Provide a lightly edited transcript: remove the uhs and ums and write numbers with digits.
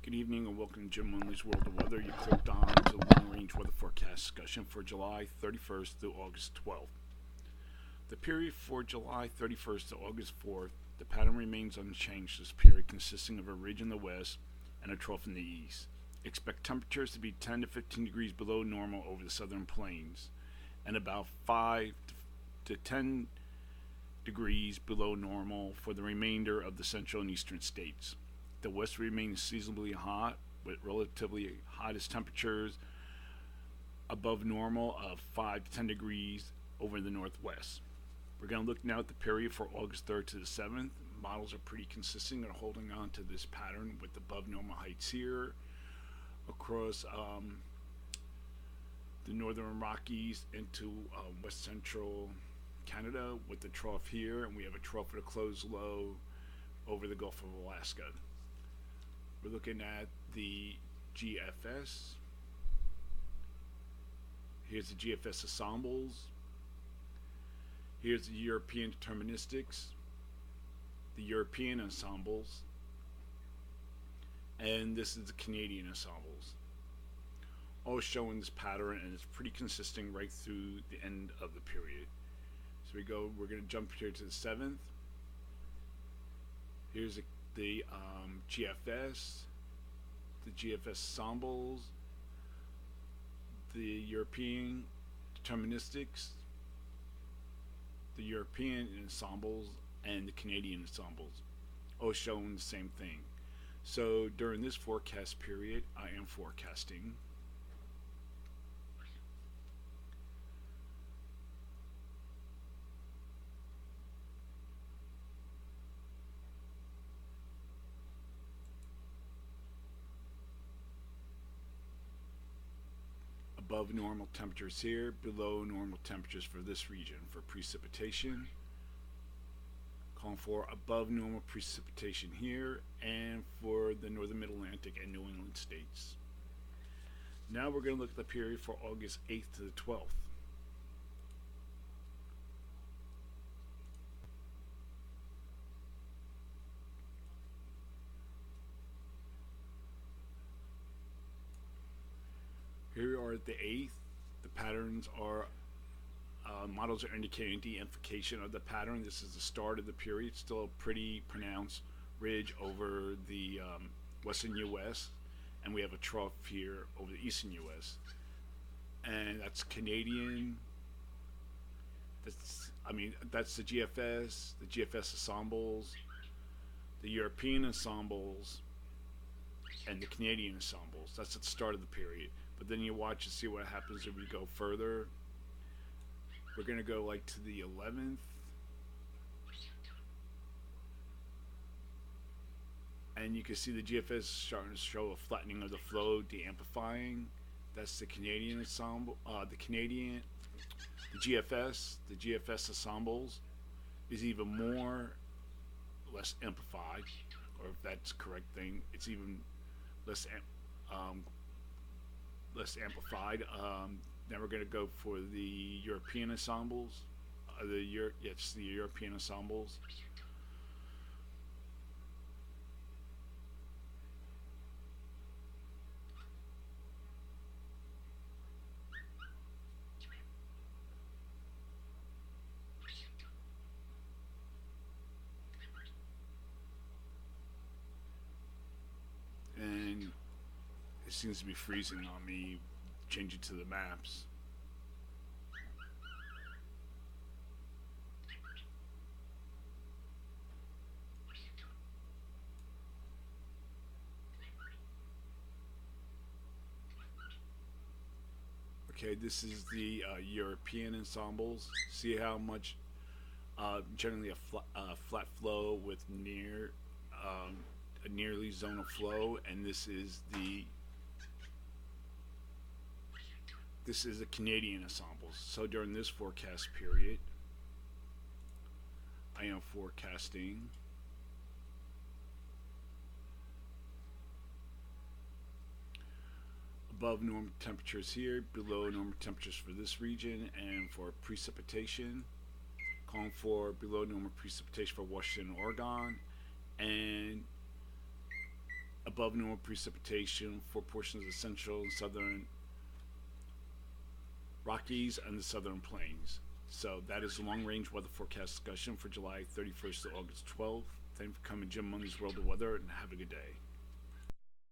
Good evening and welcome to Jim Winley's World of Weather. You clicked on to the long range weather forecast discussion for July 31st through August 12th. The period for July 31st to August 4th, the pattern remains unchanged this period, consisting of a ridge in the west and a trough in the east. Expect temperatures to be 10 to 15 degrees below normal over the southern plains and about 5 to 10 degrees below normal for the remainder of the central and eastern states. The west remains seasonably hot, with relatively hottest temperatures above normal of 5 to 10 degrees over the northwest. We're going to look now at the period for August 3rd to the 7th. Models are pretty consistent and holding on to this pattern with above normal heights here across the northern Rockies into west central Canada with the trough here, and we have a trough with a closed low over the Gulf of Alaska. We're looking at the GFS. Here's the GFS ensembles. Here's the European deterministics, the European ensembles, and this is the Canadian ensembles. All showing this pattern, and it's pretty consistent right through the end of the period. So we're going to jump here to the 7th. Here's the GFS, the GFS ensembles, the European deterministics, the European ensembles, and the Canadian ensembles, all showing the same thing. So during this forecast period, I am forecasting above normal temperatures here, below normal temperatures for this region. For precipitation, calling for above normal precipitation here, and for the northern mid-Atlantic and New England states. Now we're going to look at the period for August 8th to the 12th. Here we are at the 8th. The patterns are, models are indicating deification of the pattern. This is the start of the period. Still a pretty pronounced ridge over the western U.S. And we have a trough here over the eastern U.S. And that's Canadian. That's the GFS ensembles, the European ensembles, and the Canadian ensembles. That's at the start of the period. But then you watch and see what happens if we go further. We're going to go like to the 11th. And you can see the GFS starting to show a flattening of the flow, de-amplifying. That's the Canadian ensemble, the GFS ensembles is even less amplified, or if that's the correct thing, it's even less amplified. Now we're going to go for the European ensembles. The European ensembles. And it seems to be freezing on me. Change it to the maps. Okay, this is the European ensembles. See how much generally a flat flow with a nearly zonal flow, and this is the Canadian ensembles. So during this forecast period, I am forecasting above normal temperatures here, below normal temperatures for this region, and for precipitation, calling for below normal precipitation for Washington and Oregon, and above normal precipitation for portions of the central and southern Rockies and the southern plains. So that is the long range weather forecast discussion for July 31st to August 12th. Thank you for coming, Jim Monday's World of Weather, and have a good day.